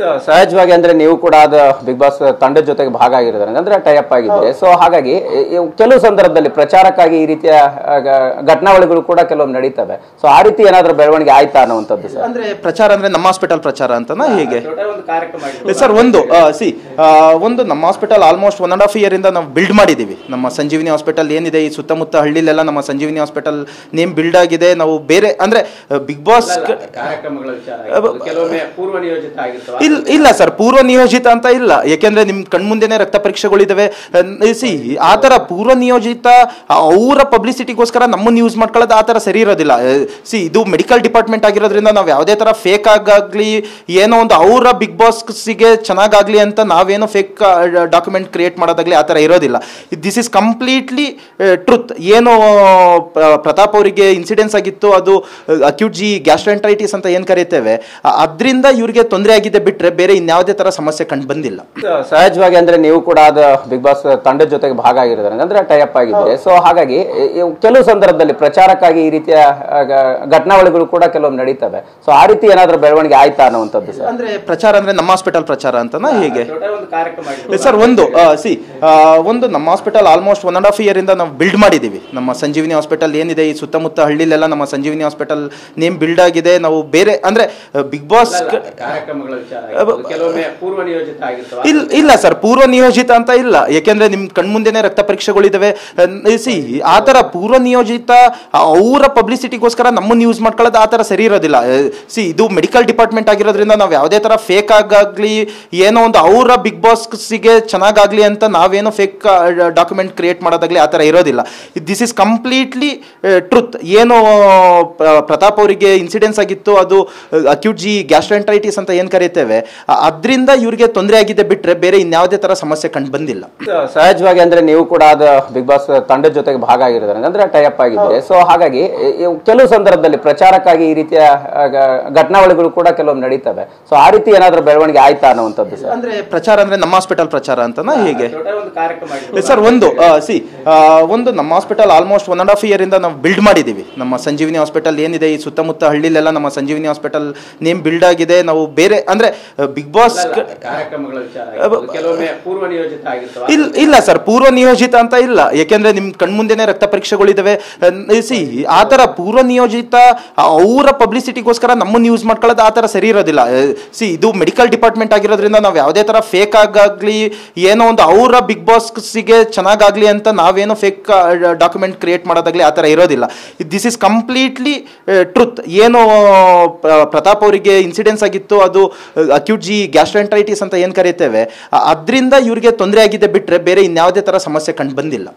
ಸಹಜವಾಗಿ ಅಂದ್ರೆ ನೀವು ಕೂಡ ಅದು ಬಿಗ್ ಬಾಸ್ ತಂಡದ ಜೊತೆಗೆ ಭಾಗ ಆಗಿರೋದ್ರಿಂದ ಅಂದ್ರೆ ಟೈ ಅಪ್ ಆಗಿದ್ರೆ ಸೊ ಹಾಗಾಗಿ ಕೆಲವು ಸಂದರ್ಭದಲ್ಲಿ ಪ್ರಚಾರಕ್ಕಾಗಿ ಈ ರೀತಿಯ ಘಟನಾವಳಿಗಳು ಕೂಡ ಕೆಲವೊಂದು ನಡೀತವೆ. ಸೊ ಆ ರೀತಿ ಏನಾದ್ರೂ ಬೆಳವಣಿಗೆ ಆಯ್ತಾ ಅನ್ನುವಂಥದ್ದು ಸರ್? ಅಂದ್ರೆ ಪ್ರಚಾರ ಅಂದ್ರೆ ನಮ್ಮ ಹಾಸ್ಪಿಟಲ್ ಪ್ರಚಾರ ಅಂತನಾ ಹೇಗೆ ಸರ್? ಒಂದು ನಮ್ಮ ಹಾಸ್ಪಿಟಲ್ ಆಲ್ಮೋಸ್ಟ್ 1.5 year ಇಂದ ನಾವು ಬಿಲ್ಡ್ ಮಾಡಿದೀವಿ. ನಮ್ಮ ಸಂಜೀವಿನಿ ಹಾಸ್ಪಿಟಲ್ ಏನಿದೆ ಈ ಸುತ್ತಮುತ್ತ ಹಳ್ಳಿಲೆಲ್ಲ ನಮ್ಮ ಸಂಜೀವಿನಿ ಹಾಸ್ಪಿಟಲ್ ನೇಮ್ ಬಿಲ್ಡ್ ಆಗಿದೆ. ನಾವು ಬೇರೆ ಅಂದ್ರೆ ಬಿಗ್ ಬಾಸ್ ಇಲ್ಲ ಸರ್, ಪೂರ್ವ ನಿಯೋಜಿತ ಅಂತ ಇಲ್ಲ. ಯಾಕೆಂದ್ರೆ ನಿಮ್ ಕಣ್ಮುಂದೆನೆ ರಕ್ತ ಪರೀಕ್ಷೆಗಳಿದಾವೆ. ಆ ತರ ಪೂರ್ವ ನಿಯೋಜಿತ ಅವರ ಪಬ್ಲಿಸಿಟಿಗೋಸ್ಕರ ನಮ್ಮನ್ನು ಯೂಸ್ ಮಾಡ್ಕೊಳ್ಳೋದು ಆ ತರ ಸರಿ ಇರೋದಿಲ್ಲ. ಇದು ಮೆಡಿಕಲ್ ಡಿಪಾರ್ಟ್ಮೆಂಟ್ ಆಗಿರೋದ್ರಿಂದ ನಾವು ಯಾವುದೇ ತರ ಫೇಕ್ ಆಗಲಿ ಏನೋ ಒಂದು ಅವರ ಬಿಗ್ ಬಾಸ್ಗೆ ಚೆನ್ನಾಗಾಗ್ಲಿ ಅಂತ ನಾವೇನೋ ಫೇಕ್ ಡಾಕ್ಯುಮೆಂಟ್ ಕ್ರಿಯೇಟ್ ಮಾಡೋದಾಗ್ಲಿ ಆ ತರ ಇರೋದಿಲ್ಲ. This is completely truth. ಏನೋ ಪ್ರತಾಪ್ ಅವರಿಗೆ ಇನ್ಸಿಡೆನ್ಸ್ ಆಗಿತ್ತು, ಅದು ಅಕ್ಯೂಟ್ ಗ್ಯಾಸ್ಟ್ರೆಂಟೈಟಿಸ್ ಅಂತ ಏನ್ ಕರೀತೇವೆ, ಅದರಿಂದ ಇವ್ರಿಗೆ ತೊಂದರೆ ಆಗಿದೆ ಬಿಟ್ರೆ ಬೇರೆ ಇನ್ಯಾವುದೇ ತರ ಸಮಸ್ಯೆ ಕಂಡು ಬಂದಿಲ್ಲ. ಸಹಜವಾಗಿ ಅಂದ್ರೆ ನೀವು ಕೂಡ ಅದು ಬಿಗ್ ಬಾಸ್ ತಂಡದ ಜೊತೆಗೆ ಭಾಗ ಆಗಿರೋದ್ರಿಂದ ಅಂದ್ರೆ ಟೈ ಅಪ್ ಆಗಿದ್ರೆ ಸೊ ಹಾಗಾಗಿ ಕೆಲವು ಸಂದರ್ಭದಲ್ಲಿ ಪ್ರಚಾರಕ್ಕಾಗಿ ಈ ರೀತಿಯ ಘಟನಾವಳಿಗಳು ಕೂಡ ಕೆಲವೊಂದು ನಡೀತವೆ. ಸೊ ಆ ರೀತಿ ಏನಾದ್ರೂ ಬೆಳವಣಿಗೆ ಆಯ್ತಾ ಅನ್ನುವಂಥದ್ದು ಸರ್? ಅಂದ್ರೆ ಪ್ರಚಾರ ಅಂದ್ರೆ ನಮ್ಮ ಹಾಸ್ಪಿಟಲ್ ಪ್ರಚಾರ ಅಂತನಾ ಹೇಗೆ ಸರ್? ಒಂದು ನಮ್ಮ ಹಾಸ್ಪಿಟಲ್ ಆಲ್ಮೋಸ್ಟ್ 1.5 year ಇಂದ ನಾವು ಬಿಲ್ಡ್ ಮಾಡಿದೀವಿ. ನಮ್ಮ ಸಂಜೀವಿನಿ ಹಾಸ್ಪಿಟಲ್ ಏನಿದೆ ಈ ಸುತ್ತಮುತ್ತ ಹಳ್ಳಿಲೆಲ್ಲ ನಮ್ಮ ಸಂಜೀವಿನಿ ಹಾಸ್ಪಿಟಲ್ ನೇಮ್ ಬಿಲ್ಡ್ ಆಗಿದೆ. ನಾವು ಬೇರೆ ಅಂದ್ರೆ ಬಿಗ್ ಬಾಸ್ ಇಲ್ಲ ಸರ್, ಪೂರ್ವ ನಿಯೋಜಿತ ಅಂತ ಇಲ್ಲ. ಯಾಕೆಂದ್ರೆ ನಿಮ್ ಕಣ್ಮುಂದೆನೆ ರಕ್ತ ಪರೀಕ್ಷೆಗಳಿದಾವೆ. ಆ ತರ ಪೂರ್ವ ನಿಯೋಜಿತ ಅವರ ಪಬ್ಲಿಸಿಟಿಗೋಸ್ಕರ ನಮ್ಮನ್ನು ಯೂಸ್ ಮಾಡ್ಕೊಳ್ಳೋದು ಆ ತರ ಸರಿ ಇರೋದಿಲ್ಲ. ಇದು ಮೆಡಿಕಲ್ ಡಿಪಾರ್ಟ್ಮೆಂಟ್ ಆಗಿರೋದ್ರಿಂದ ನಾವು ಯಾವುದೇ ತರ ಫೇಕ್ ಆಗಲಿ ಏನೋ ಒಂದು ಅವರ ಬಿಗ್ ಬಾಸ್ಗೆ ಚೆನ್ನಾಗಾಗ್ಲಿ ಅಂತ ನಾವೇನೋ ಫೇಕ್ ಡಾಕ್ಯುಮೆಂಟ್ ಕ್ರಿಯೇಟ್ ಮಾಡೋದಾಗ್ಲಿ ಆ ತರ ಇರೋದಿಲ್ಲ. This is completely truth. ಏನೋ ಪ್ರತಾಪ್ ಅವರಿಗೆ ಇನ್ಸಿಡೆನ್ಸ್ ಆಗಿತ್ತು, ಅದು ಅಕ್ಯೂಟ್ ಗ್ಯಾಸ್ಟ್ರೆಂಟೈಟಿಸ್ ಅಂತ ಏನ್ ಕರೀತೇವೆ, ಅದರಿಂದ ಇವ್ರಿಗೆ ತೊಂದರೆ ಆಗಿದೆ ಬಿಟ್ರೆ ಬೇರೆ ಇನ್ಯಾವುದೇ ತರ ಸಮಸ್ಯೆ ಕಂಡು ಬಂದಿಲ್ಲ. ಸಹಜವಾಗಿ ಅಂದ್ರೆ ನೀವು ಕೂಡ ಅದು ಬಿಗ್ ಬಾಸ್ ತಂಡದ ಜೊತೆಗೆ ಭಾಗ ಆಗಿರೋದ್ರಿಂದ ಅಂದ್ರೆ ಟೈ ಅಪ್ ಆಗಿದ್ರೆ ಸೊ ಹಾಗಾಗಿ ಕೆಲವು ಸಂದರ್ಭದಲ್ಲಿ ಪ್ರಚಾರಕ್ಕಾಗಿ ಈ ರೀತಿಯ ಘಟನಾವಳಿಗಳು ಕೂಡ ಕೆಲವೊಂದು ನಡೀತವೆ. ಸೊ ಆ ರೀತಿ ಏನಾದ್ರೂ ಬೆಳವಣಿಗೆ ಆಯ್ತಾ ಅನ್ನುವಂಥದ್ದು ಸರ್? ಅಂದ್ರೆ ಪ್ರಚಾರ ಅಂದ್ರೆ ನಮ್ಮ ಹಾಸ್ಪಿಟಲ್ ಪ್ರಚಾರ ಅಂತನಾ ಹೇಗೆ ಸರ್? ಒಂದು ನಮ್ಮ ಹಾಸ್ಪಿಟಲ್ ಆಲ್ಮೋಸ್ಟ್ 1.5 year ಇಂದ ನಾವು ಬಿಲ್ಡ್ ಮಾಡಿದೀವಿ. ನಮ್ಮ ಸಂಜೀವಿನಿ ಹಾಸ್ಪಿಟಲ್ ಏನಿದೆ ಈ ಸುತ್ತಮುತ್ತ ಹಳ್ಳಿಲೆಲ್ಲ ನಮ್ಮ ಸಂಜೀವಿನಿ ಹಾಸ್ಪಿಟಲ್ ನೇಮ್ ಬಿಲ್ಡ್ ಆಗಿದೆ. ನಾವು ಬೇರೆ ಅಂದ್ರೆ ಬಿಗ್ ಬಾಸ್ ಇಲ್ಲ ಸರ್, ಪೂರ್ವ ನಿಯೋಜಿತ ಅಂತ ಇಲ್ಲ. ಯಾಕೆಂದ್ರೆ ನಿಮ್ ಕಣ್ಮುಂದೆನೆ ರಕ್ತ ಪರೀಕ್ಷೆಗಳಿದಾವೆ. ಆ ತರ ಪೂರ್ವ ನಿಯೋಜಿತ ಅವರ ಪಬ್ಲಿಸಿಟಿಗೋಸ್ಕರ ನಮ್ಮನ್ನು ಯೂಸ್ ಮಾಡ್ಕೊಳ್ಳೋದು ಆ ತರ ಸರಿ ಇರೋದಿಲ್ಲ. ಇದು ಮೆಡಿಕಲ್ ಡಿಪಾರ್ಟ್ಮೆಂಟ್ ಆಗಿರೋದ್ರಿಂದ ನಾವು ಯಾವುದೇ ತರ ಫೇಕ್ ಆಗಲಿ ಏನೋ ಒಂದು ಅವರ ಬಿಗ್ ಬಾಸ್ಗೆ ಚೆನ್ನಾಗಾಗ್ಲಿ ಅಂತ ನಾವೇನೋ ಫೇಕ್ ಡಾಕ್ಯುಮೆಂಟ್ ಕ್ರಿಯೇಟ್ ಮಾಡೋದಾಗ್ಲಿ ಆ ತರ ಇರೋದಿಲ್ಲ. This is completely truth. ಏನೋ ಪ್ರತಾಪ್ ಅವರಿಗೆ ಇನ್ಸಿಡೆನ್ಸ್ ಆಗಿತ್ತು, ಅದು ಅಕ್ಯೂಟ್ ಗ್ಯಾಸ್ಟ್ರೆಂಟೈಟಿಸ್ ಅಂತ ಏನ್ ಕರೀತೇವೆ, ಅದರಿಂದ ಇವ್ರಿಗೆ ತೊಂದರೆ ಆಗಿದೆ ಬಿಟ್ರೆ ಬೇರೆ ಇನ್ಯಾವುದೇ ತರ ಸಮಸ್ಯೆ ಕಂಡು ಬಂದಿಲ್ಲ.